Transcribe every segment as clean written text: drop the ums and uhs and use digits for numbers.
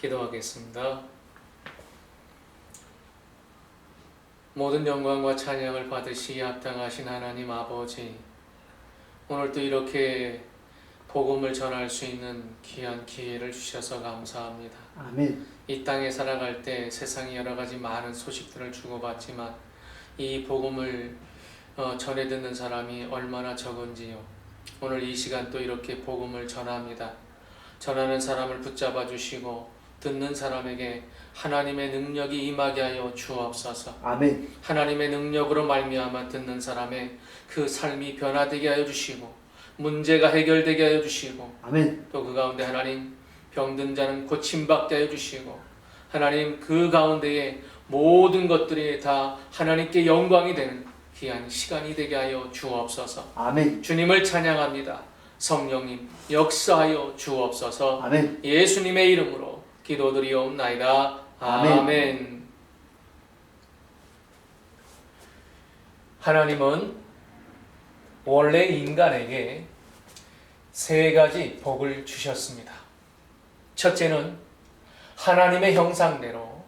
기도하겠습니다. 모든 영광과 찬양을 받으시기에 합당하신 하나님 아버지, 오늘도 이렇게 복음을 전할 수 있는 귀한 기회를 주셔서 감사합니다. 아멘. 이 땅에 살아갈 때 세상에 여러 가지 많은 소식들을 주고받지만 이 복음을 전해 듣는 사람이 얼마나 적은지요. 오늘 이 시간 또 이렇게 복음을 전합니다. 전하는 사람을 붙잡아 주시고 듣는 사람에게 하나님의 능력이 임하게 하여 주옵소서. 아멘. 하나님의 능력으로 말미암아 듣는 사람의 그 삶이 변화되게 하여 주시고 문제가 해결되게 하여 주시고 아멘. 또 그 가운데 하나님 병든 자는 고침받게 하여 주시고 하나님 그 가운데에 모든 것들이 다 하나님께 영광이 되는 귀한 시간이 되게 하여 주옵소서. 아멘. 주님을 찬양합니다. 성령님 역사하여 주옵소서. 아멘. 예수님의 이름으로 기도드리옵나이다. 아멘. 아멘. 하나님은 원래 인간에게 세 가지 복을 주셨습니다. 첫째는 하나님의 형상대로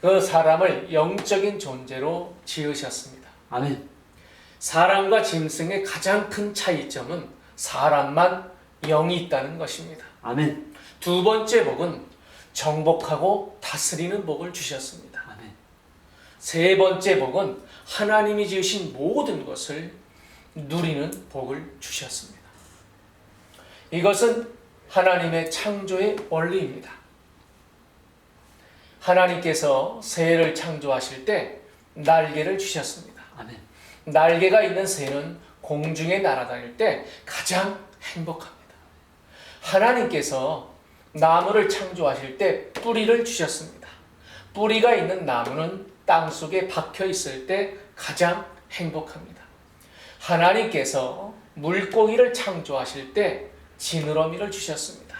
그 사람을 영적인 존재로 지으셨습니다. 아멘. 사람과 짐승의 가장 큰 차이점은 사람만 영이 있다는 것입니다. 아멘. 두 번째 복은 정복하고 다스리는 복을 주셨습니다. 아멘. 세 번째 복은 하나님이 지으신 모든 것을 누리는 복을 주셨습니다. 이것은 하나님의 창조의 원리입니다. 하나님께서 새를 창조하실 때 날개를 주셨습니다. 아멘. 날개가 있는 새는 공중에 날아다닐 때 가장 행복합니다. 하나님께서 나무를 창조하실 때 뿌리를 주셨습니다. 뿌리가 있는 나무는 땅속에 박혀 있을 때 가장 행복합니다. 하나님께서 물고기를 창조하실 때 지느러미를 주셨습니다.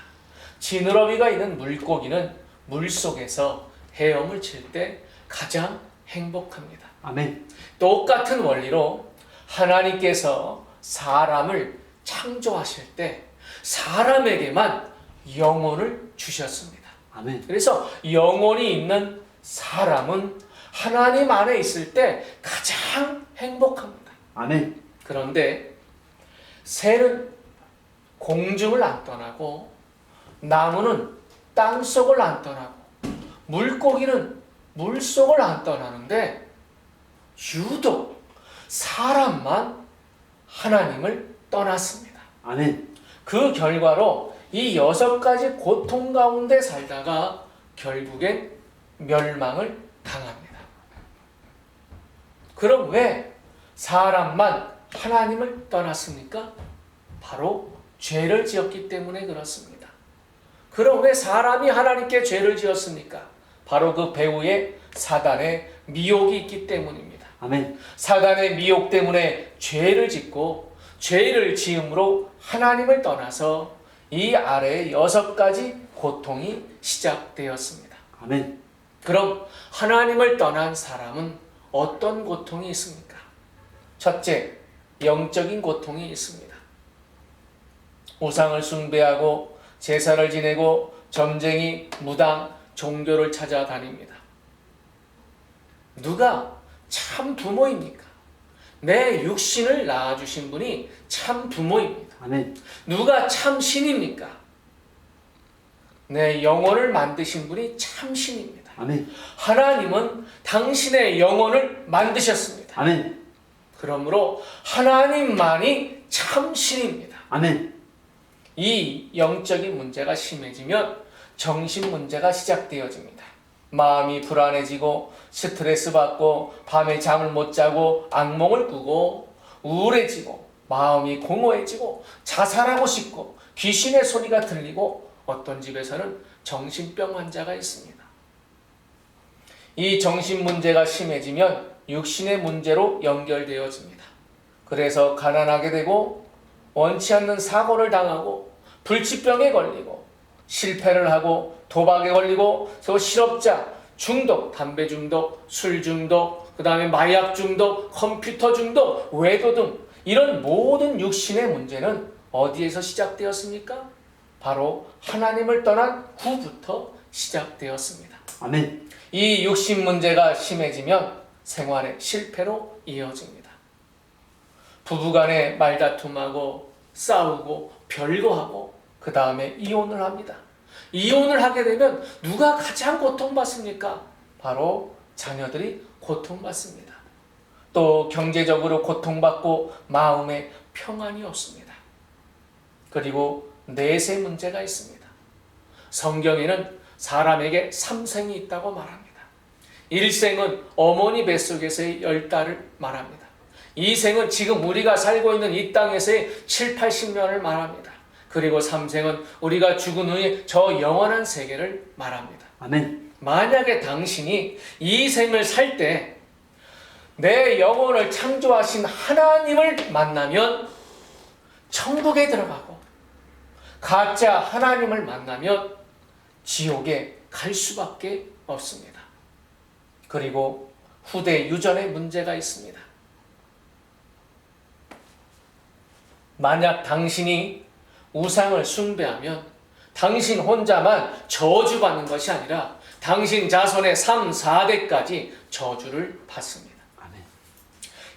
지느러미가 있는 물고기는 물속에서 헤엄을 칠 때 가장 행복합니다. 아멘. 똑같은 원리로 하나님께서 사람을 창조하실 때 사람에게만 영혼을 주셨습니다. 아멘. 그래서 영혼이 있는 사람은 하나님 안에 있을 때 가장 행복합니다. 아멘. 그런데 새는 공중을 안 떠나고 나무는 땅속을 안 떠나고 물고기는 물속을 안 떠나는데 유독 사람만 하나님을 떠났습니다. 아멘. 그 결과로 이 6가지 고통 가운데 살다가 결국엔 멸망을 당합니다. 그럼 왜 사람만 하나님을 떠났습니까? 바로 죄를 지었기 때문에 그렇습니다. 그럼 왜 사람이 하나님께 죄를 지었습니까? 바로 그 배후에 사단의 미혹이 있기 때문입니다. 아멘. 사단의 미혹 때문에 죄를 짓고 죄를 지음으로 하나님을 떠나서 이 아래의 6가지 고통이 시작되었습니다. 아멘. 그럼 하나님을 떠난 사람은 어떤 고통이 있습니까? 첫째, 영적인 고통이 있습니다. 우상을 숭배하고 제사를 지내고 점쟁이, 무당, 종교를 찾아다닙니다. 누가 참 부모입니까? 내 육신을 낳아주신 분이 참 부모입니다. 아멘. 누가 참 신입니까? 내 영혼을 만드신 분이 참 신입니다. 아멘. 하나님은 당신의 영혼을 만드셨습니다. 아멘. 그러므로 하나님만이 참 신입니다. 아멘. 이 영적인 문제가 심해지면 정신 문제가 시작되어집니다. 마음이 불안해지고 스트레스 받고 밤에 잠을 못 자고 악몽을 꾸고 우울해지고 마음이 공허해지고 자살하고 싶고 귀신의 소리가 들리고 어떤 집에서는 정신병 환자가 있습니다. 이 정신 문제가 심해지면 육신의 문제로 연결되어집니다. 그래서 가난하게 되고 원치 않는 사고를 당하고 불치병에 걸리고 실패를 하고 도박에 걸리고 또 실업자, 중독, 담배 중독, 술 중독, 그 다음에 마약 중독, 컴퓨터 중독, 외도 등 이런 모든 육신의 문제는 어디에서 시작되었습니까? 바로 하나님을 떠난 후부터 시작되었습니다. 아멘. 이 육신 문제가 심해지면 생활의 실패로 이어집니다. 부부간에 말다툼하고 싸우고 별거하고 그 다음에 이혼을 합니다. 이혼을 하게 되면 누가 가장 고통받습니까? 바로 자녀들이 고통받습니다. 또 경제적으로 고통받고 마음에 평안이 없습니다. 그리고 내세 문제가 있습니다. 성경에는 사람에게 3생이 있다고 말합니다. 1생은 어머니 뱃속에서의 10달을 말합니다. 2생은 지금 우리가 살고 있는 이 땅에서의 7, 80년을 말합니다. 그리고 3생은 우리가 죽은 후에 저 영원한 세계를 말합니다. 아멘. 만약에 당신이 이 생을 살 때 내 영혼을 창조하신 하나님을 만나면 천국에 들어가고, 가짜 하나님을 만나면 지옥에 갈 수밖에 없습니다. 그리고 후대 유전의 문제가 있습니다. 만약 당신이 우상을 숭배하면 당신 혼자만 저주받는 것이 아니라 당신 자손의 3, 4대까지 저주를 받습니다. 아멘.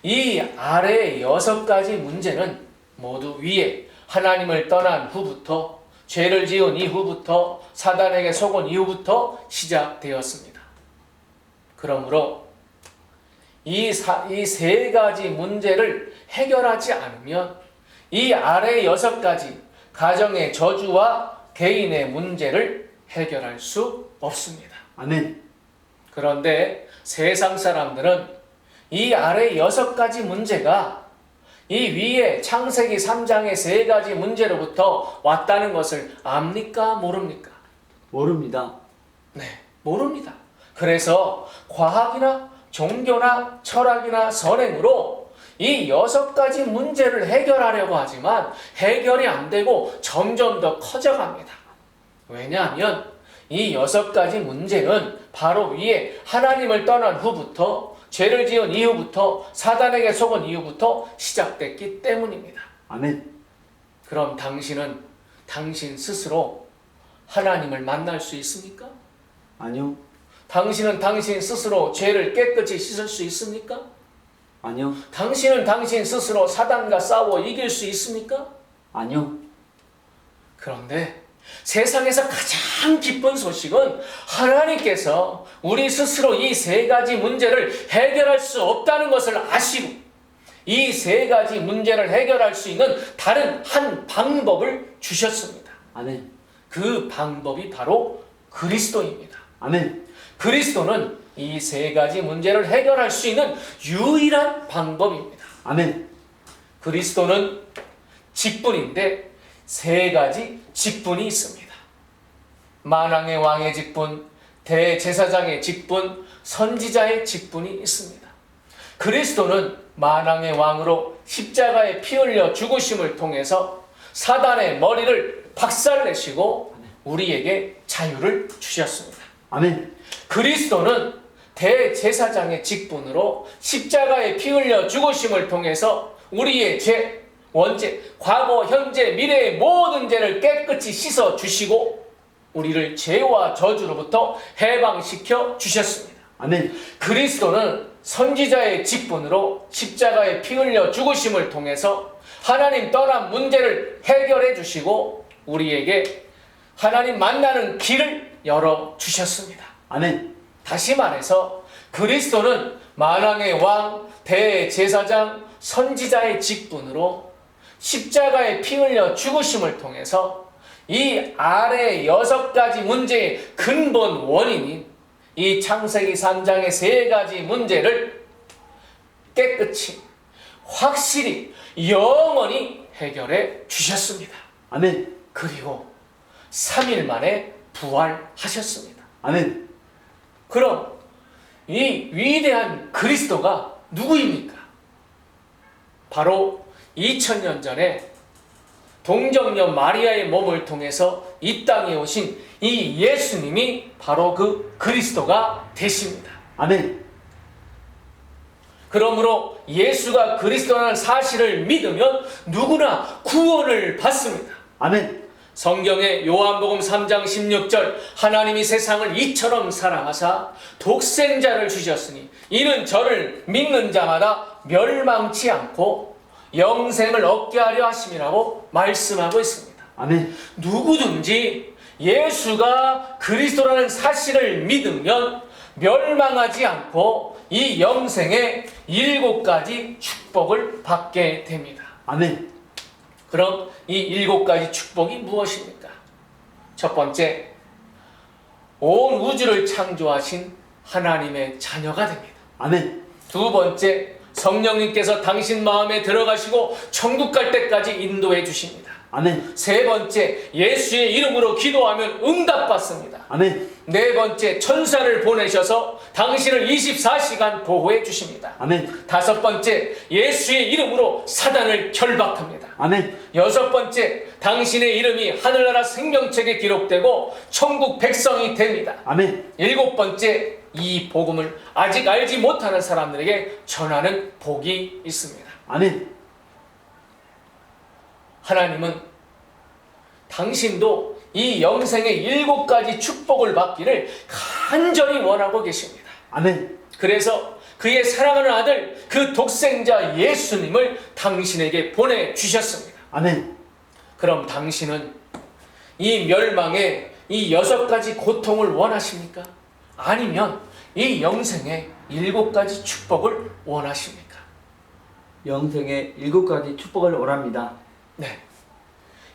이 아래의 6가지 문제는 모두 위에 하나님을 떠난 후부터, 죄를 지은 이후부터, 사단에게 속은 이후부터 시작되었습니다. 그러므로 이 3가지 문제를 해결하지 않으면 이 아래 6가지 가정의 저주와 개인의 문제를 해결할 수 없습니다. 아멘. 그런데 세상 사람들은 이 아래 6가지 문제가 이 위에 창세기 3장의 3가지 문제로부터 왔다는 것을 압니까? 모릅니까? 모릅니다. 네, 모릅니다. 그래서 과학이나 종교나 철학이나 선행으로 이 6가지 문제를 해결하려고 하지만 해결이 안 되고 점점 더 커져갑니다. 왜냐하면 이 6가지 문제는 바로 위에 하나님을 떠난 후부터, 죄를 지은 이후부터, 사단에게 속은 이후부터 시작됐기 때문입니다. 아멘. 그럼 당신은 당신 스스로 하나님을 만날 수 있습니까? 아니요. 당신은 당신 스스로 죄를 깨끗이 씻을 수 있습니까? 아니요. 당신은 당신 스스로 사단과 싸워 이길 수 있습니까? 아니요. 그런데 세상에서 가장 기쁜 소식은 하나님께서 우리 스스로 이 3가지 문제를 해결할 수 없다는 것을 아시고 이 3가지 문제를 해결할 수 있는 다른 한 방법을 주셨습니다. 아멘. 그 방법이 바로 그리스도입니다. 아멘. 그리스도는 이 3가지 문제를 해결할 수 있는 유일한 방법입니다. 아멘. 그리스도는 직분인데 3가지 직분이 있습니다. 만왕의 왕의 직분, 대제사장의 직분, 선지자의 직분이 있습니다. 그리스도는 만왕의 왕으로 십자가에 피 흘려 죽으심을 통해서 사단의 머리를 박살내시고 우리에게 자유를 주셨습니다. 아멘. 그리스도는 대제사장의 직분으로 십자가에 피 흘려 죽으심을 통해서 우리의 죄, 원죄, 과거, 현재, 미래의 모든 죄를 깨끗이 씻어 주시고 우리를 죄와 저주로부터 해방시켜 주셨습니다. 아멘. 그리스도는 선지자의 직분으로 십자가에 피 흘려 죽으심을 통해서 하나님 떠난 문제를 해결해 주시고 우리에게 하나님 만나는 길을 열어 주셨습니다. 아멘. 다시 말해서 그리스도는 만왕의 왕, 대제사장, 선지자의 직분으로 십자가에 피 흘려 죽으심을 통해서 이 아래 6가지 문제의 근본 원인인 이 창세기 3장의 3가지 문제를 깨끗이 확실히 영원히 해결해 주셨습니다. 아멘. 그리고 3일 만에 부활하셨습니다. 아멘. 그럼 이 위대한 그리스도가 누구입니까? 바로 2000년 전에 동정녀 마리아의 몸을 통해서 이 땅에 오신 이 예수님이 바로 그 그리스도가 되십니다. 아멘. 그러므로 예수가 그리스도라는 사실을 믿으면 누구나 구원을 받습니다. 아멘. 성경의 요한복음 3장 16절 하나님이 세상을 이처럼 사랑하사 독생자를 주셨으니 이는 저를 믿는 자마다 멸망치 않고 영생을 얻게 하려 하심이라고 말씀하고 있습니다. 아멘. 누구든지 예수가 그리스도라는 사실을 믿으면 멸망하지 않고 이 영생의 7가지 축복을 받게 됩니다. 아멘. 그럼 이 7가지 축복이 무엇입니까? 첫 번째, 온 우주를 창조하신 하나님의 자녀가 됩니다. 아멘. 두 번째, 성령님께서 당신 마음에 들어가시고 천국 갈 때까지 인도해 주십니다. 아멘. 세 번째, 예수의 이름으로 기도하면 응답받습니다. 아멘. 네 번째, 천사를 보내셔서 당신을 24시간 보호해 주십니다. 아멘. 다섯 번째, 예수의 이름으로 사단을 결박합니다. 아멘. 여섯 번째, 당신의 이름이 하늘나라 생명책에 기록되고 천국 백성이 됩니다. 아멘. 일곱 번째, 이 복음을 아직 알지 못하는 사람들에게 전하는 복이 있습니다. 아멘. 하나님은 당신도 이 영생의 7가지 축복을 받기를 간절히 원하고 계십니다. 아멘. 그래서 그의 사랑하는 아들 그 독생자 예수님을 당신에게 보내주셨습니다. 아멘. 그럼 당신은 이 멸망의 이 6가지 고통을 원하십니까? 아니면 이 영생의 7가지 축복을 원하십니까? 영생의 7가지 축복을 원합니다. 네.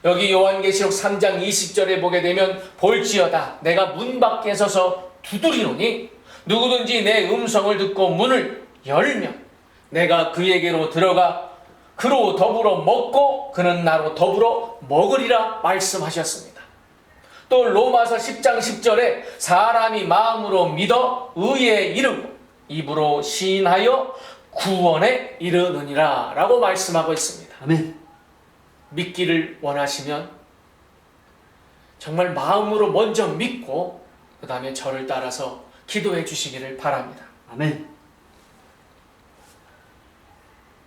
여기 요한계시록 3장 20절에 보게 되면 볼지어다 내가 문 밖에 서서 두드리노니 누구든지 내 음성을 듣고 문을 열면 내가 그에게로 들어가 그로 더불어 먹고 그는 나로 더불어 먹으리라 말씀하셨습니다. 또 로마서 10장 10절에 사람이 마음으로 믿어 의에 이르고 입으로 시인하여 구원에 이르느니라 라고 말씀하고 있습니다. 아멘. 믿기를 원하시면 정말 마음으로 먼저 믿고 그 다음에 저를 따라서 기도해 주시기를 바랍니다. 아멘.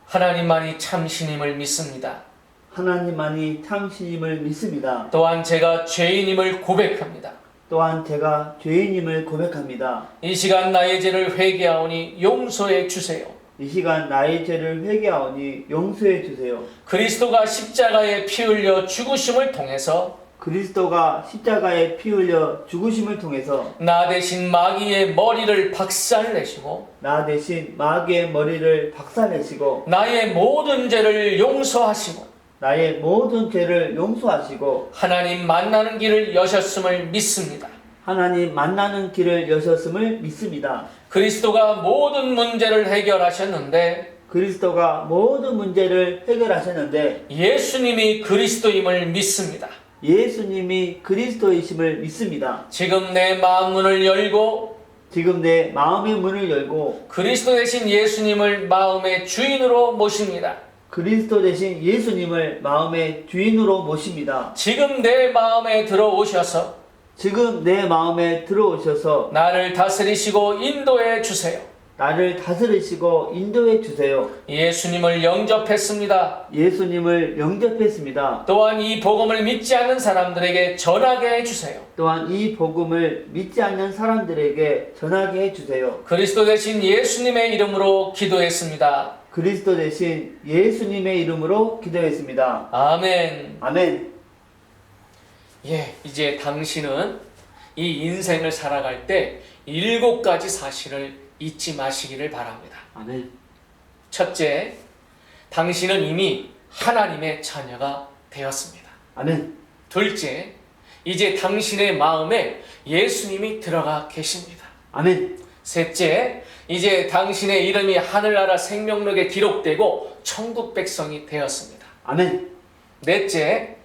하나님만이 참 신임을 믿습니다. 하나님만이 참 신임을 믿습니다. 또한 제가 죄인임을 고백합니다. 또한 제가 죄인임을 고백합니다. 이 시간 나의 죄를 회개하오니 용서해 주세요. 이 시간 나의 죄를 회개하오니 용서해 주세요. 그리스도가 십자가에 피 흘려 죽으심을 통해서 그리스도가 십자가에 피 흘려 죽으심을 통해서 나 대신 마귀의 머리를 박살내시고 나 대신 마귀의 머리를 박살내시고 나의 모든 죄를 용서하시고 나의 모든 죄를 용서하시고 하나님 만나는 길을 여셨음을 믿습니다. 하나님 만나는 길을 여셨음을 믿습니다. 그리스도가 모든 문제를 해결하셨는데 그리스도가 모든 문제를 해결하셨는데 예수님이 그리스도임을 믿습니다. 예수님이 그리스도이심을 믿습니다. 지금 내 마음 문을 열고 지금 내 마음의 문을 열고 그리스도 대신 예수님을 마음의 주인으로 모십니다. 그리스도 대신 예수님을 마음의 주인으로 모십니다. 지금 내 마음에 들어오셔서 지금 내 마음에 들어오셔서 나를 다스리시고 인도해 주세요. 나를 다스리시고 인도해 주세요. 예수님을 영접했습니다. 예수님을 영접했습니다. 또한 이 복음을 믿지 않는 사람들에게 전하게 해주세요. 또한 이 복음을 믿지 않는 사람들에게 전하게 해주세요. 그리스도 대신 예수님의 이름으로 기도했습니다. 그리스도 대신 예수님의 이름으로 기도했습니다. 아멘. 아멘. 예, 이제 당신은 이 인생을 살아갈 때 7가지 사실을 잊지 마시기를 바랍니다. 아멘. 첫째, 당신은 이미 하나님의 자녀가 되었습니다. 아멘. 둘째, 이제 당신의 마음에 예수님이 들어가 계십니다. 아멘. 셋째, 이제 당신의 이름이 하늘나라 생명록에 기록되고 천국 백성이 되었습니다. 아멘. 넷째,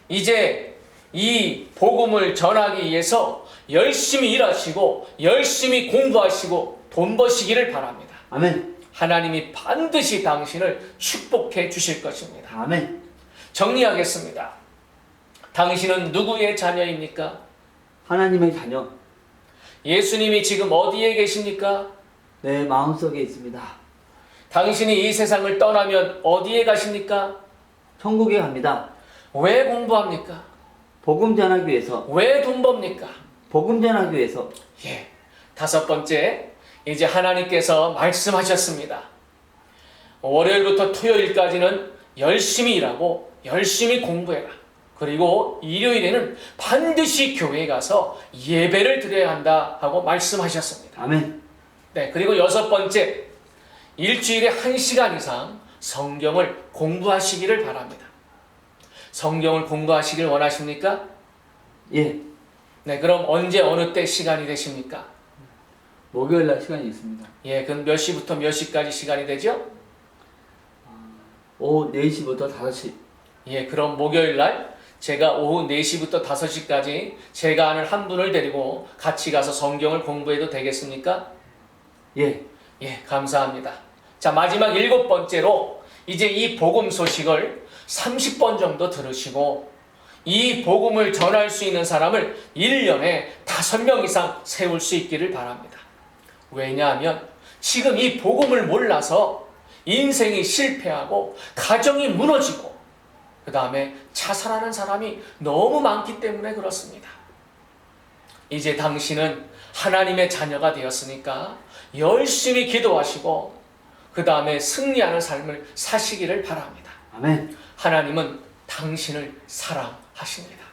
이제 이 복음을 전하기 위해서 열심히 일하시고 열심히 공부하시고 돈 버시기를 바랍니다. 아멘. 하나님이 반드시 당신을 축복해 주실 것입니다. 아멘. 정리하겠습니다. 당신은 누구의 자녀입니까? 하나님의 자녀. 예수님이 지금 어디에 계십니까? 내 마음속에 있습니다. 당신이 이 세상을 떠나면 어디에 가십니까? 천국에 갑니다. 왜 공부합니까? 복음 전하기 위해서. 왜 돈 법니까? 복음 전하기 위해서. 예. 다섯 번째, 이제 하나님께서 말씀하셨습니다. 월요일부터 토요일까지는 열심히 일하고 열심히 공부해라. 그리고 일요일에는 반드시 교회에 가서 예배를 드려야 한다 하고 말씀하셨습니다. 아멘. 네, 그리고 여섯 번째, 일주일에 1시간 이상 성경을 공부하시기를 바랍니다. 성경을 공부하시길 원하십니까? 예. 네, 그럼 언제 어느 때 시간이 되십니까? 목요일 날 시간이 있습니다. 예, 그럼 몇 시부터 몇 시까지 시간이 되죠? 오후 4시부터 5시. 예, 그럼 목요일 날 제가 오후 4시부터 5시까지 제가 아는 한 분을 데리고 같이 가서 성경을 공부해도 되겠습니까? 예. 예, 감사합니다. 자, 마지막 일곱 번째로 이제 이 복음 소식을 30번 정도 들으시고 이 복음을 전할 수 있는 사람을 1년에 5명 이상 세울 수 있기를 바랍니다. 왜냐하면 지금 이 복음을 몰라서 인생이 실패하고 가정이 무너지고 그 다음에 자살하는 사람이 너무 많기 때문에 그렇습니다. 이제 당신은 하나님의 자녀가 되었으니까 열심히 기도하시고 그 다음에 승리하는 삶을 사시기를 바랍니다. 아멘. 하나님은 당신을 사랑하십니다.